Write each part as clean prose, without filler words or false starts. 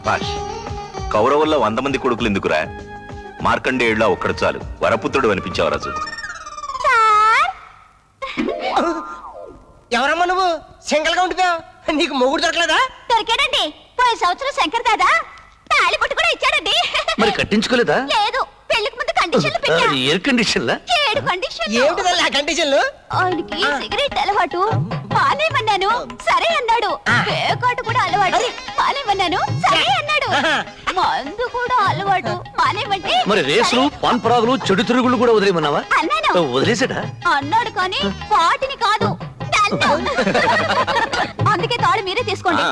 సభాష్. కౌరవుల్లో 100 మంది కొడుకులు ఎందుకురా? మార్కండేయుడిలో ఒక్కడు చాలు, వరపుత్రుడు అనిపించావు రాజు. ఎవరమ్మా నువ్వు? సింగల్ గా ఉంటున్నావు, నీకు మొగుడు దొరకలేదా? దొరికాడండి. పోయిన సంవత్సరం శంకర్ దాదా తాళి పట్టు కూడా ఇచ్చాడండి. మరి కట్టించుకోలేదా? లేదు, పెళ్లికి ముందు కండిషన్లు పెట్టా. ఎయిర్ కండిషన్ లా? 7 కండిషన్లు. ఏమిటి ఆ కండిషన్లు? ఆయనకి సిగరెట్ అలవాటు, మానేమన్నాను సరే అన్నాడు. పేకాటు కూడా అలవాటు, మానేమన్నాను సరే అన్నాడు. మందు కూడా అలవాటు, మానేమంటే మరి రేసులు పాన్ పరాగులు చెడు తిరుగులు కూడా వదిలేమన్నావా? అన్నాను. వదిలేసాడా? అన్నాడు కానీ వాటిని కాదు, అందుకే తాళి మీరే తీసుకోండి.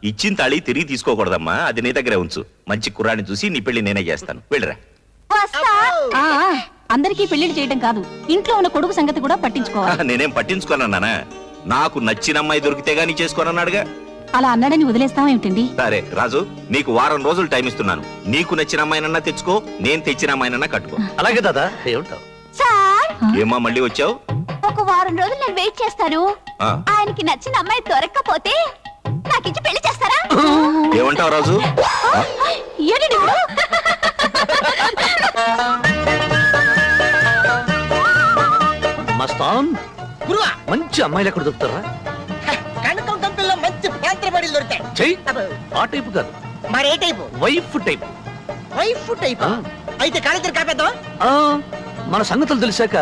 ఇచ్చిన తాళి తిరిగి తీసుకోకూడదమ్మా, అది నీ దగ్గరే ఉంచు. మంచి కుర్రాన్ని చూసి నీ పెళ్లి నేనే చేస్తాను, వెళ్ళరా. అందరికీ పెళ్లిళ్ళు చేయడం కాదు, ఇంట్లో ఉన్న కొడుకు సంగతి కూడా పట్టించుకోవాలి. నేనేం పట్టించుకోనన్నానా? నాకు నచ్చిన అమ్మాయి దొరికితే గానీ చేసుకోనన్నాడుగా. అలా అన్నాడని వదిలేస్తామేమిటండి? సరే రాజు, నీకు వారం రోజులు టైం ఇస్తున్నాను. నీకు నచ్చిన అమ్మాయినన్నా తెచ్చుకో, నేను తెచ్చిన అమ్మాయినన్నా కట్టుకో. అలాగే దాదా. ఏమంటావు? సార్, ఏమా మళ్ళీ వచ్చావు? ఒక వారం రోజులు నేను వెయిట్ చేస్తాను. ఆయనకి నచ్చిన అమ్మాయి దొరక్కపోతే నాకిచ్చి పెళ్లి చేస్తారా? ఏమంటావు రాజు? మస్తాన్, గురువా, మంచి అమ్మాయిలు ఎక్కడ దొరుకుతారా? కనకం కంపెనీలో మంచి ప్యాంత్ర బడిలు దొరుకుతాయి. చెయ్యి. ఆ టైపు కాదు, మరి ఏ type? Wife type. Wife type అయితే కాలేజీ కాపేద్దాం. మన సంగతులు తెలిసాక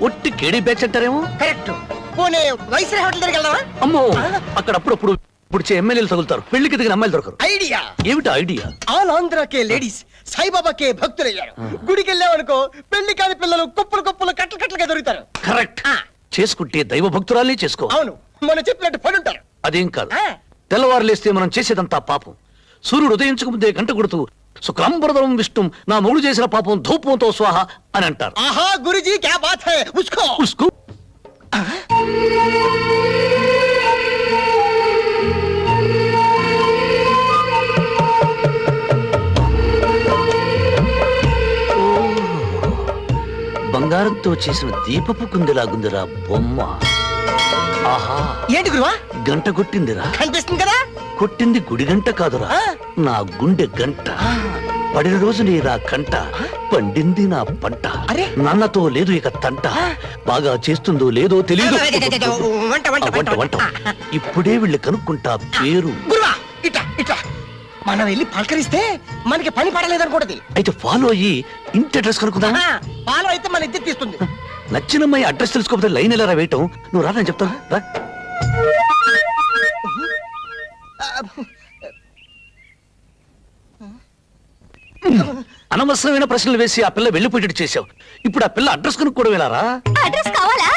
ఒట్టి కేడీ బ్యాచ్ అంటారేమో. కరెక్ట్. పోనీ వైస్రాయ్ హోటల్ దగ్గరికి వెళ్దామా? అమ్మో, అక్కడ అప్పుడప్పుడు పుడిచే ఎమ్మెల్యేలు తగులుతారు, పెళ్లికి దిగిన అమ్మాయిలు దొరకరు. ఐడియా ఏమిటి ఐడియా? ఆల్ ఆంధ్రాకే లేడీస్ సాయిబాబాకే భక్తులయ్యారు. గుడికి వెళ్ళామనుకో, పెళ్లి కాని పిల్లలు కుప్పలు కుప్పలు కట్టలు కట్టలుగా దొరుకుతారు. కరెక్ట్. చేసుకుంటే దైవ భక్తురాలే చేసుకో. అవును, మనం చెప్పినట్టు పడుంటారు. అదేం కాదు, తెల్లవారు లేస్తే మనం చేసేదంతా పాపం. సూర్యుడు ఉదయించక ముందే గంట కొడుతూ శుక్లాంబరధరం విష్ణు, నా మొగుడు చేసిన పాపం ధూపంతో స్వాహ అని అంటారు. ఆహా గురుజీ, క్యా బాత్ హై, ఉస్కో ఉస్కో. బంగారంతో చేసిన దీపపు కుందిలాగుందిరా బొమ్మ. ఆహా, ఏంటి గురువా? గంట కొట్టిందిరా. కనిపిస్తుంది కదా? కొట్టింది గుడి గంట కాదురా, నా గుండె గంట. పడిన రోజు నీ నా కంట, పండింది నా పంట. నాన్నతో లేదు ఇక తంట, బాగా చేస్తుందో లేదో తెలియదు. వంట వంట ఇప్పుడే వెళ్ళి కనుక్కుంటా పేరు. గురువా, ఇట్లా ఇట్లా మనం వెళ్ళి పలకరిస్తే మనకి పని పడలేదనుకోండి. అయితే ఫాలో అయ్యి ఇంటి అడ్రస్ కనుక్కుందా? ఫాలో అయితే మన ఇద్దరు తీస్తుంది. నచ్చినమ్మాయి అడ్రస్ తెలుసుకోకపోతే లైన్ ఎలా వేయటం? నువ్వు రా, నేను చెప్తాను రా. అనవసరమైన ప్రశ్నలు వేసి ఆ పిల్ల వెళ్ళిపోయేటట్టు చేశావు. ఇప్పుడు ఆ పిల్ల అడ్రస్ కనుక్కోవడం వెళ్ళారా? అడ్రస్ కావాలా?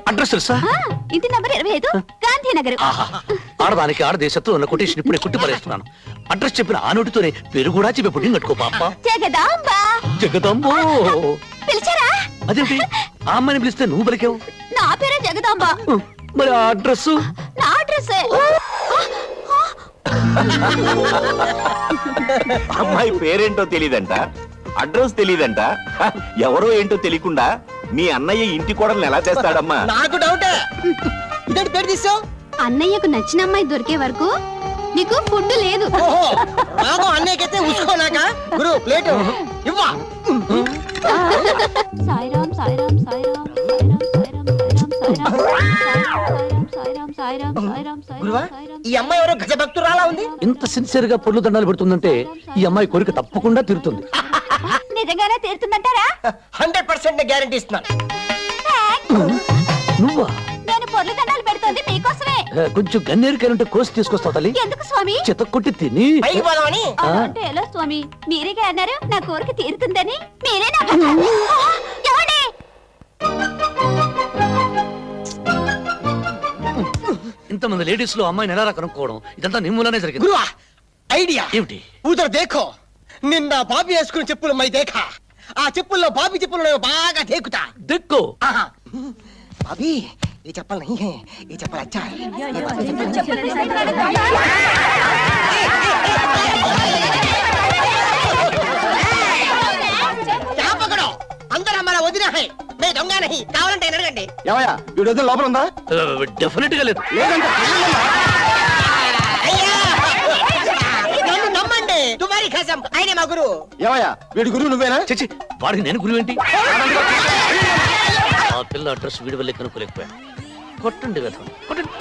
అడ్రస్ తెలుసా? ఇంటి నంబర్ 25, గాంధీనగర్. ఆడదానికి ఆడదేశత్వం ఉన్న కొటేషన్ ఇప్పుడే కుట్టి పడేస్తున్నాను. అడ్రస్ చెప్పిన ఆ నోటితోనే పేరు కూడా చెప్పి పుట్టింగ్ కట్టుకో పాప. జగదాంబ. జగదాంబో పిలిచారా? అదేంటి ఆ అమ్మాయిని పిలిస్తే నువ్వు పలికావు? నా పేరే జగదాంబ. మరి ఆ అడ్రస్? నా అడ్రస్. అమ్మాయి పేరేంటో తెలీదంట, అడ్రస్ తెలీదంట. ఎవరో ఏంటో తెలియకుండా మీ అన్నయ్య ఇంటి కోడల్ని ఎలా చేస్తాడమ్మా? నాకు డౌటే. ఇదేంటి పేరు తీసావు? అన్నయ్యకు నచ్చిన అమ్మాయి దొరికే వరకు నీకు ఫుడ్ లేదు. అన్నయ్యకైతే ఉసుకోనాక గురు ప్లేట్ ఇవ్వా. సాయిరామ్ సాయిరామ్ సాయిరామ్ సాయిరామ్ సాయిరామ్ సాయిరామ్ గురువా, ఈ అమ్మాయి ఎవరో గజ భక్తురాలా ఉంది. ఇంత సిన్సియర్ గా పొర్లు దండాలు పెడుతుందంటే ఈ అమ్మాయి కోరిక తప్పకుండా తీరుతుంది. నిజంగానే తీరుతుందంటారా? 100% గ్యారెంటీ ఇస్తున్నాను. నువ్వా? నేను పొర్లు దండాలు పెడుతుంది మీకోసమే. కొంచెం గన్నేరు కరెంట్ కోసి తీసుకొస్తావు తల్లి. ఎందుకు స్వామి? చెత్త కొట్టి తిని పైకి పోదామని. అంటే ఎలా స్వామి? మీరేగా అన్నారు నా కోరిక తీరుతుందని. మీరే నాకు ఏమండి? ఇంతమంది లేడీస్ లో అమ్మాయిని ఎలా కనుక్కోవడం? ఇదంతా నీ మూలనే జరిగింది. గురువా, ఐడియా ఏమిటి? ఉదర్ దేఖో, నిన్న బాబీ వేసుకున్న చెప్పులు మై దేఖా. ఆ చెప్పుల్లో బాబీ చెప్పులు బాగా దేకుతా. దిక్కు బాబీ, ये चप्पल नहीं है, ये चप्पल अच्छा है. क्या पकड़ो, अंदर हमारा वजीर है, मैं दंगा नहीं. కావాలంటే అడగండి. ఏమయ్యా వీడు లోపల ఉందా? డెఫినెట్ గా లేదు. అయ్యా ఖాసం ఆయనే మా గురువు. ఏమయ్యా వీడి గురువు నువ్వేనా? చచ్చి వాడికి నేను గురువేంటి? ఆ పిల్ల అడ్రస్ వీడి వల్లే కనుక్కోలేకపోయా. కొట్టండి కదా కొట్టండి.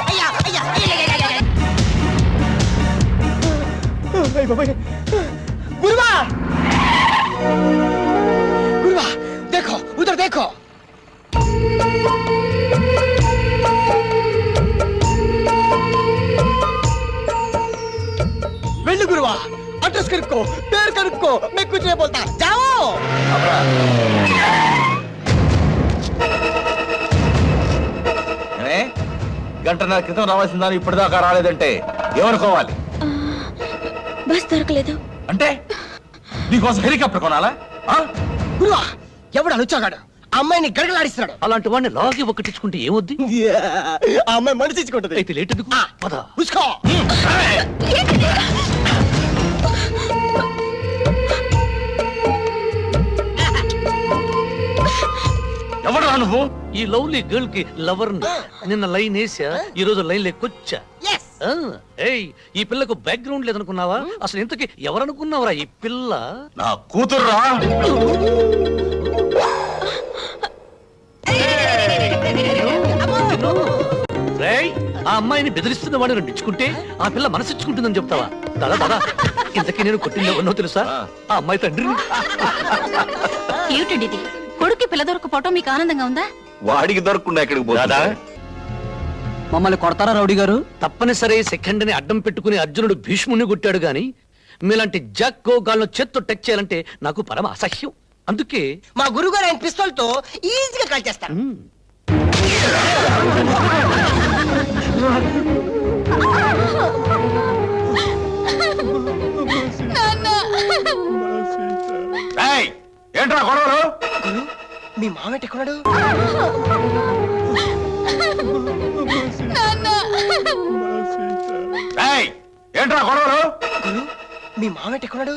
అయ్యా, అయ్యా, అయ్యా, అయ్యా, అయ్యా. గురువా గురువా देखो उधर देखो. వెళ్ళు గురువా, అడ్రస్ కనుక్కో, పేరు కనుక్కో, मैं कुछ नहीं बोलता, जाओ. గంటన్నర క్రితం రావాల్సిన దాన్ని ఇప్పటిదాకా రాలేదంటే ఏమనుకోవాలి? బస్ దొరకలేదు. అంటే నీకోసం హెలికాప్టర్ కొనాలా? గురువా ఎవడు అనుచాగాడు అమ్మాయిని గడగలాడిస్తున్నాడు. అలాంటి వాడిని లాగి ఒక్కటించుకుంటే ఏమొద్ది? ఆ అమ్మాయి మనసు ఇచ్చుకుంటది. అయితే లేట్ ఎందుకు? పద. ఉస్కో. ఎవడా నువ్వు? ఈ లవ్లీ గర్ల్ కి లవర్ నిన్న లైన్ వేసా, ఈ రోజు లైన్ లెక్కొచ్చా. Yes. ఏయ్, ఈ పిల్లకు బ్యాక్గ్రౌండ్ లేదనుకున్నావా? అసలు ఇంతకి ఎవరనుకున్నావురా ఈ పిల్ల? నా కూతుర్రా. రేయ్, ఆ అమ్మాయిని బెదిరిస్తున్న వాడిని నిచ్చుకుంటే ఆ పిల్ల మనసిచ్చుకుంటుందని చెప్తావా? దాదా దాదా, ఇంతకీ నేను కొట్టింది ఎవరినో తెలుసా? ఆ అమ్మాయి తండ్రిని. ఏమిటండి ఇది? కొడుక్కి పిల్ల దొరకపోవటం మీకు ఆనందంగా ఉందా? వాడికి దొరకకుండా ఎక్కడికి పోదా? మమ్మల్ని కొడతారా రౌడీ గారు? తప్పనిసరి సెకండ్ ని అడ్డం పెట్టుకుని అర్జునుడు భీష్ముని కొట్టాడు గాని మీలాంటి జాక్కో గాల్లో చేత్తో టచ్ చేయాలంటే నాకు పరమ అసహ్యం. అందుకే మా గురువు గారు ఆయన పిస్తోల్ తో ఈజీగా కాల్ చేస్తారు. ఏయ్, ఏంట్రా గొడవలు? గురు మీ మామేట ఎక్కడున్నాడు? ఏయ్, ఏంట్రా గొడవలు? గురు మీ మామేట ఎక్కడున్నాడు?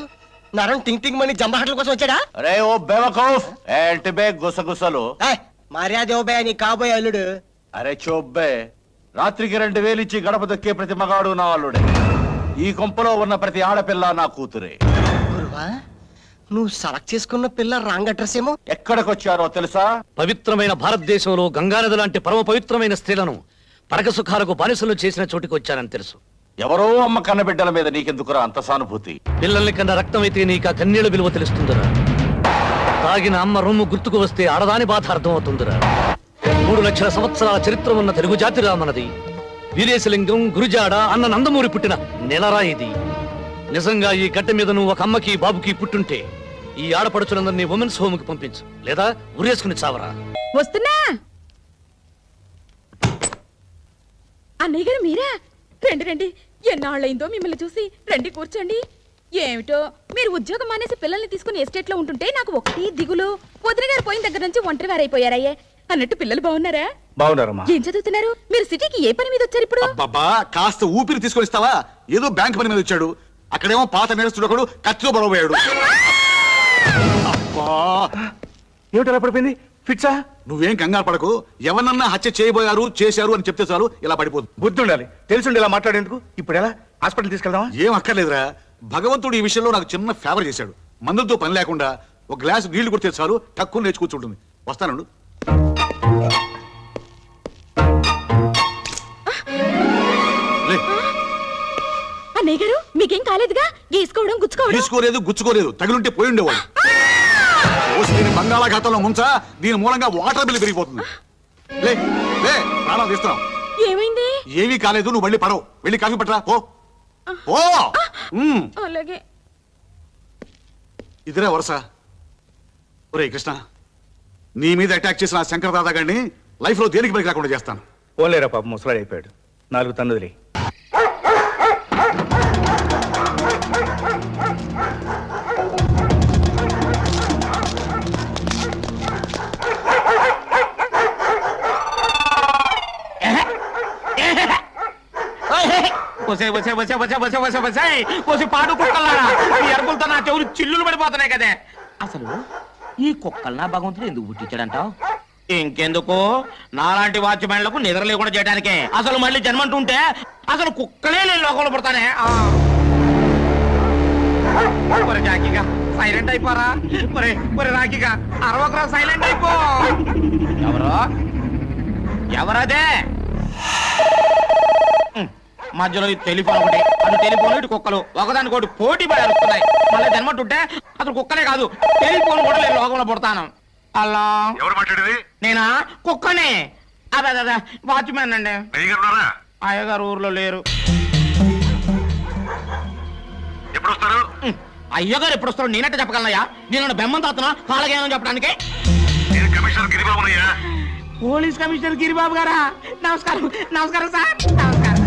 నరం టింగ్ టింగ్ మని జంబహట్ల కోసం వచ్చాడా? అరే ఓ బేవకూఫ్, ఏంటి బే గుసగుసలు? ఏయ్, మర్యాద ఇవ్వబోయే నీ కాబోయే అల్లుడు. అరే చోబ్బే, రాత్రికి 2000 ఇచ్చి గడప దొక్కే ప్రతి మగాడు నా అల్లుడే. ఈ కొంపలో ఉన్న ప్రతి ఆడపిల్ల నా కూతురే. గురువా నువ్వు సెలెక్ట్ చేసుకున్న పిల్ల రాంగ్ అడ్రస్ ఏమో. ఎక్కడికొచ్చారో తెలుసా? పవిత్రమైన భారతదేశంలో గంగానది లాంటి పరమ పవిత్రమైన స్త్రీలను పరక సుఖాలకు బానిసలు చేసిన చోటికి వచ్చానని తెలుసు. ఎవరో అమ్మ కన్నబిడ్డల మీద నీకెందుకురా అంత సానుభూతి? పిల్లల్ని కన్నా రక్తం అయితే నీకు ఆ కన్నీళ్ళ విలువ తెలుస్తుందిరా. తాగిన అమ్మ రొమ్ము గుర్తుకు వస్తే ఆడదాని బాధ అర్థం అవుతుందిరా. 3 లక్షల సంవత్సరాల చరిత్ర ఉన్న తెలుగు జాతిరా మనది. వీరేశలింగం, గురుజాడ అన్న నందమూరి పుట్టిన నెలరా ఇది. నిజంగా ఈ గడ్డ మీద నువ్వు ఒక అమ్మకి బాబుకి పుట్టుంటే ఈ ఆడపడుచులందరినీ ఉమెన్స్ హోమ్ కి పంపించు, లేదా ఉరేసుకుని చావరా. వస్తున్నా. అన్నయ్య గారు మీరా? రండి రండి, ఎన్నాళ్ళైందో మిమ్మల్ని చూసి. రండి కూర్చోండి. ఏమిటో మీరు ఉద్యోగం మానేసి పిల్లల్ని తీసుకుని ఎస్టేట్ లో ఉంటుంటే నాకు ఒకటి దిగులు. వదిన గారు పోయిన దగ్గర నుంచి ఒంటరి వారైపోయారయ్యే. అన్నట్టు పిల్లలు బాగున్నారా? బాగున్నారమ్మా. ఏం చదువుతున్నారు? మీరు సిటీకి ఏ పని మీద వచ్చారు ఇప్పుడు? బాబా కాస్త ఊపిరి తీసుకొని ఇస్తావా? ఏదో బ్యాంక్ పని మీద వచ్చాడు, అక్కడేమో పాత నేరస్తుడు ఒకడు కత్తిలో బలపోయాడు. అబ్బా ఏమిటలా పడిపోయింది? ఫిట్సా? నువ్వేం కంగారు పడకు. ఎవరన్నా హత్య చేయబోయారు చేశారు అని చెప్తే చాలు ఇలా పడిపోతుంది. బుద్ధి ఉండాలి, తెలిసిండి ఇలా మాట్లాడేందుకు. ఇప్పుడు ఎలా? హాస్పిటల్ తీసుకెళ్దామా? ఏం అక్కర్లేదురా. భగవంతుడు ఈ విషయంలో నాకు చిన్న ఫేవర్ చేశాడు. మందులతో పని లేకుండా ఒక గ్లాసు నీళ్లు కొడితే చాలు టక్కుని లేచి కూర్చుంటుంది. వస్తానండు. లే, అన్నయ్య గారు మీకేం కాలేదుగా? గీసుకోవడం గుచ్చుకోవడం? తీసుకోలేదు గుచ్చుకోలేదు, తగిలుంటే పోయి ఉండేవాడు. రోజు దీని బంగాళాఖాతంలో ముంచా, దీని మూలంగా వాటర్ బిల్ పెరిగిపోతుంది. లే లే, ప్రాణాలు తీస్తున్నాం. ఏమైంది? ఏమీ కాలేదు, నువ్వు మళ్ళీ పడవు. వెళ్ళి కాఫీ పట్టరా పో. ఓ అలాగే. ఇదిరే వరుస. ఒరే కృష్ణ, నీ మీద అటాక్ చేసిన ఆ శంకర్ దాదా గారిని లైఫ్ లో దేనికి పనికి రాకుండా చేస్తాను. పోలేరా పాప, ముసలాడు అయిపోయాడు. 4 తన్నుదిలే. పాడు కుక్కలారా, ఈ అరుపులతో నా చెవులు చిల్లులు పడిపోతున్నాయి కదే. అసలు ఈ కుక్కలు నా భగవంతుడు ఎందుకు పుట్టించాడంటావు? ఇంకెందుకు నాలాంటి వాచ్మెన్లకు నిద్ర లేకుండా చేయడానికే. అసలు మళ్ళీ జన్మంటుంటే అసలు కుక్కలే నేను లోకంలో పడతానే. జాకిగా సైలెంట్ అయిపోరా. మరి రాకిగా అరవకరా, సైలెంట్ అయిపో. ఎవరదే? మధ్యలో ఈ టెలిఫోన్ ఒకటి, అటు టెలిఫోన్ ఇటు కుక్కలు ఒకదానికోటి పోటీ పడి అరుస్తున్నాయి. మళ్ళీ జన్మంటుంటే అసలు కుక్కలే కాదు, టెలిఫోన్ కూడా నేను లోకంలో పడతాను. అలా ఎవరు మాట్లాడేది? నేనా? కుక్కనే. అదే వాచ్మెన్ అండి. అయ్యగారు ఊర్లో లేరు. ఎప్పుడు వస్తారు? అయ్యగారు ఎప్పుడు వస్తారో నేనట్టే చెప్పగలనయ్యా. నేను బెమ్మం తాతనా కాలగేమని చెప్పడానికి? కమిషనర్ గిరిబాబునయ్యా. పోలీస్ కమిషనర్ గిరిబాబు గారా? నమస్కారం. నమస్కారం సార్. నమస్కారం.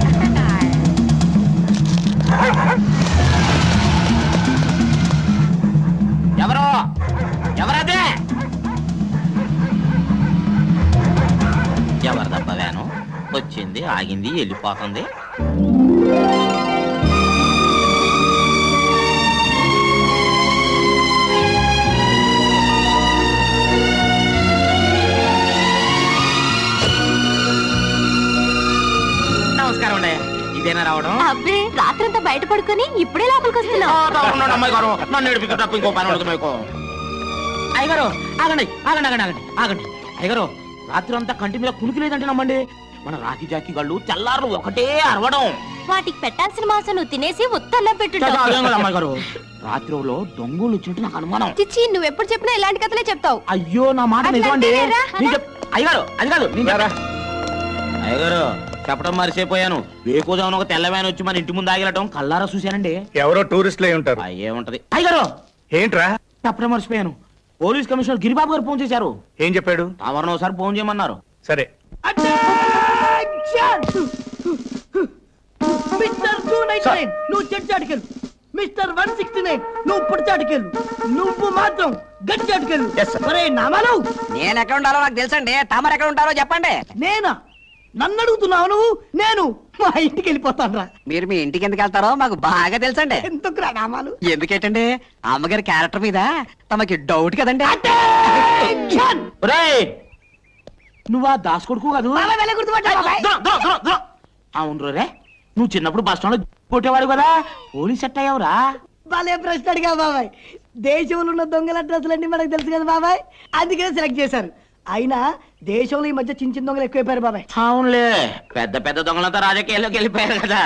ఎవరో? ఎవరదే? ఎవరిదబ్బ వ్యాను? వచ్చింది, ఆగింది, వెళ్ళిపోతుంది. నమస్కారం అండి. ఇదేనా రావడం? అబ్బే రాత్రంతా బయట పడుకొని ఇప్పుడే లోపలికి వస్తున్నావు. అమ్మాయి గారు నన్ను ఏడిపించ తప్ప ఇంకో పని ఉండదు మీకు. అయ్యగారు ఆగండి ఆగండి ఆగండి ఆగండి ఆగండి. అయ్యగారు రాత్రి అంతా కంటి మీద కునికి లేదంటే నమ్మండి. మన రాకి జాకి గళ్ళు తెల్లారు ఒకటే అరవడం. వాటికి పెట్టాల్సిన మాంసం నువ్వు తినేసి ఉత్తర్లో పెట్టు. అమ్మాయి గారు రాత్రిలో దొంగలు వచ్చినట్టు నాకు అనుమానం. చిచ్చి నువ్వు ఎప్పుడు చెప్పినా ఇలాంటి కథలే చెప్తావు. అయ్యో నా మాట నిజమండి. అయ్యగారు అది కాదు అయ్యగారు చెప్పడం మర్చిపోయాను. వేకోజామున ఒక తెల్లవాయన వచ్చి మన ఇంటి ముందు ఆగిలటం కల్లారా చూశానండి. ఎవరో టూరిస్టులు అయి ఉంటారు. ఏముంటది అయ్యగారు? ఏంట్రా? చెప్పడం మర్చిపోయాను. పోలీస్ కమిషనర్ గిరిబాబు గారు ఫోన్ చేశారు. ఏం చెప్పాడు? తమరిని ఒకసారి ఫోన్ చేయమన్నారు. సరే. మిస్టర్ 299 నువ్వు చెడ్చాడికెళ్ళు. మిస్టర్ 169 నువ్వు పుడిచాడికెళ్ళు. నువ్వు మాత్రం గడ్చాడికెళ్ళు. ఒరే నామాలు, నేను ఎక్కడ ఉండాలో నాకు తెలుసండి. తమరు ఎక్కడ ఉంటారో చెప్పండి. నేనా? నన్ను అడుగుతున్నావు నువ్వు? నేను మా ఇంటికి వెళ్ళిపోతాను రా. మీరు మీ ఇంటికి ఎందుకు వెళ్తారో మాకు బాగా తెలుసండి. ఎందుకురా నామాలు? ఎందుకేటండి అమ్మగారి క్యారెక్టర్ మీద తమకి డౌట్ కదండి. నువ్వా దాస్ కొడుకు కాదు? అవును రే, నువ్వు చిన్నప్పుడు బస్ స్టాండ్ లో కొట్టేవాడు కదా, పోలీస్ సెట్ అయ్యావురా. వాళ్ళే ప్రశ్న అడిగా బాబాయ్. దేశంలో ఉన్న దొంగల అడ్రస్లన్నీ మనకు తెలుసు కదా బాబాయ్, అందుకనే సెలెక్ట్ చేశారు. అయినా దేశంలో ఈ మధ్య చిన్న చిన్న దొంగలు ఎక్కువైపోయారు బాబాయ్. అవునులే, పెద్ద పెద్ద దొంగలంతా రాజకీయాల్లోకి వెళ్ళిపోయారు కదా.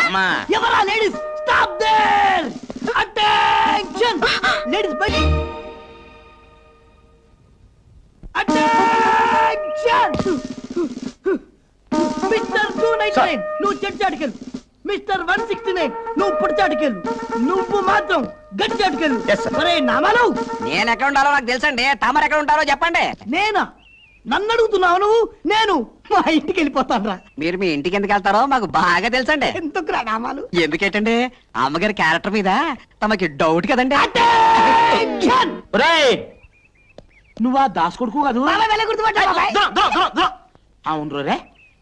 అమ్మా ఎవరా ladies? Stop there! Attention! Ladies బయట! అటెన్షన్! మిస్టర్ 299 నువ్వు చెడ్చాడికెళ్ళు. మిస్టర్ 169 నువ్వు పుడిచాడికెళ్ళు. నువ్వు మాత్రం గడ్చాడికెళ్ళు. ఒరే నామాలు, నేను ఎక్కడ ఉండాలో నాకు తెలుసండి. తమరు ఎక్కడ ఉంటారో చెప్పండి. నేనా? నన్ను అడుగుతున్నావు నువ్వు? నేను మా ఇంటికి వెళ్ళిపోతాను రా. మీరు మీ ఇంటికి ఎందుకు వెళ్తారో మాకు బాగా తెలుసండి. ఎందుకురా నామాలు? ఎందుకేటండి అమ్మగారి క్యారెక్టర్ మీద తమకి డౌట్ కదండి. అటెన్షన్! నువ్వా దాస్ కొడుకు కాదు? బాబాయ్ వెళ్ళ గుర్తుపట్టా బాబాయ్. అవును రే,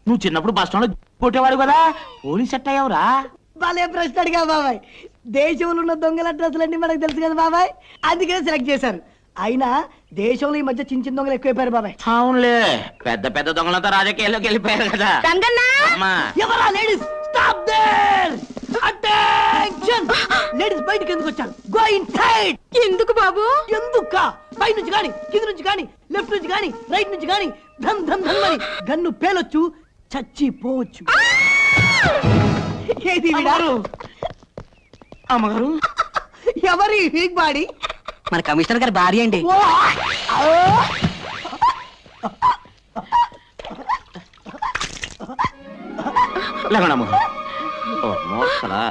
నువ్వు చిన్నప్పుడు బస్ స్టాండ్ లో కొట్టేవాడు కదా, పోలీస్ సెట్ అయ్యావురా. వాళ్ళే ప్రశ్న అడిగా బాబాయ్. దేశంలో ఉన్న దొంగల అడ్రస్లన్నీ మనకు తెలుసు కదా బాబాయ్, అందుకనే సెలెక్ట్ చేశారు. అయినా దేశంలో ఈ మధ్య చిన్న చిన్న దొంగలు ఎక్కువైపోయారు బాబాయ్. అవునులే, పెద్ద పెద్ద దొంగలంతా రాజకీయాల్లోకి వెళ్ళిపోయారు కదా. అమ్మా ఎవరా ladies? Stop there! Attention! Ladies బయటికి ఎందుకు వచ్చారు? Go inside! ఎందుకు బాబు? ఎందుకా? పై నుంచి గాని, కింద నుంచి గాని, లెఫ్ట్ నుంచి గాని, రైట్ నుంచి గాని ధన్ ధన్ ధన్ అని గన్ను పేలొచ్చు, చచ్చిపోవచ్చు. ఏది వీడారు? అమ్మగారు ఎవరి వీక్ బాడీ? మన కమిషనర్ గారి భార్య అండి. లేకుండా అమ్మగారు. మోసలా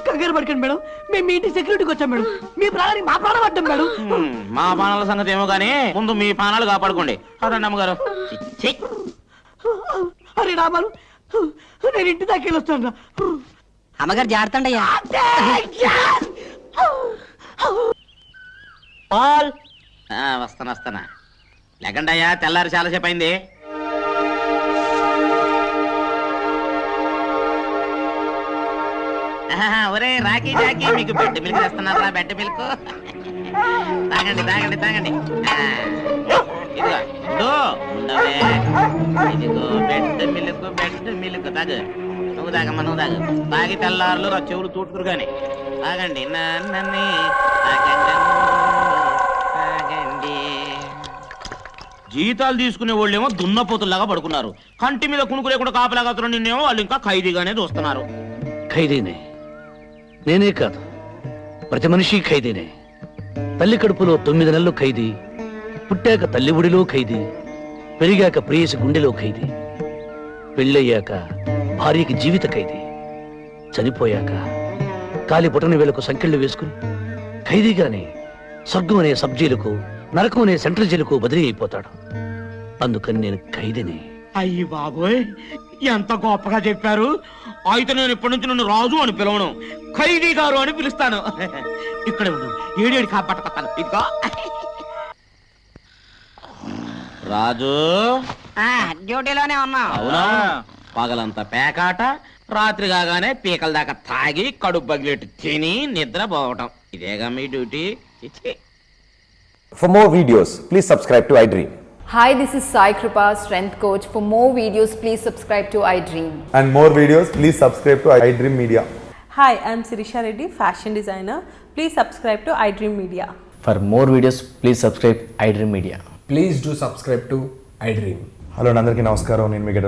కంగారు పడకండి మేడం, మేము మీ ఇంటి సెక్యూరిటీకి వచ్చాం మేడం. మీ ప్రాణానికి మా ప్రాణం అడ్డం మేడం. మా పానాల సంగతి ఏమో గానీ ముందు మీ పానాలు కాపాడుకోండి. అదండి అమ్మగారు. అరే రామాలు, నేను ఇంటి దాకా వెళ్ళొస్తాను. అమ్మగారు జాగ్రత్త అండి అయ్యా. వస్తానా లేకండి అయ్యా, తెల్లారి చాలాసేపు అయింది. ఒరే రాకీ జాకీ మీకు బెడ్ మిల్క్ తెస్తున్నారా? బెడ్ మిల్క్ తాగండి తాగండి తాగండి. ఇదిగో ఉండవే. ఇదిగో బెడ్ మిల్క్ తాగు. నువ్వు తాగమ్మా నువ్వు తాగు. తాగి తెల్లారులు నా చెవులు తూటుకురు గాని తాగండి. నన్ను తాగండి. జీతాలు తీసుకునే వాళ్ళేమో దున్నపోతుల్లాగా పడుకున్నారు. కంటి మీద కునుకు లేకుండా కాపలాగా నిన్నేమో వాళ్ళు ఇంకా ఖైదీగానే చూస్తున్నారు. ఖైదీనే, నేనే కాదు ప్రతి మనిషి ఖైదీనే. తల్లి కడుపులో 9 నెలలు ఖైదీ, పుట్టాక తల్లి ఒడిలో ఖైదీ, పెరిగాక ప్రేయసి గుండెలో ఖైదీ, పెళ్ళయ్యాక భార్యకి జీవిత ఖైదీ, చనిపోయాక కాలి బొటన వేలకు సంకెళ్ళు వేసుకుని ఖైదీగానే స్వర్గం అనే సబ్జీలకు, నరకం అనే సెంట్రల్ జైలుకు బదిలీ అయిపోతాడు. అందుకని నేను ఖైదీని. అయ్యి బాబోయ్ ఎంత గొప్పగా చెప్పారు. అయితే నేను ఇప్పటి నుంచి నన్ను రాజు అని పిలవను, ఖైదీ గారు అని పిలుస్తాను. ఇక్కడ ఉండు, ఏడేడి కాపాడుకొస్తాను. ఇదిగో రాజు. డ్యూటీలోనే ఉన్నా. అవునా? పగలంతా పేకాట, రాత్రి కాగానే పీకల దాకా తాగి కడుపు బగిలెట్టు తిని నిద్ర పోవటం. ఇదేగా మీ డ్యూటీ? చిచ్చి. For more videos, please subscribe to iDream. Hi, this is Sai Kripa, strength coach. For more videos, please subscribe to iDream. And more videos, please subscribe to iDream Media. Hi, I'm Sirisha Reddy, fashion designer. Please subscribe to iDream Media. For more videos, please subscribe iDream Media. Please do subscribe to iDream. Hello, Nandarki Namaskaram.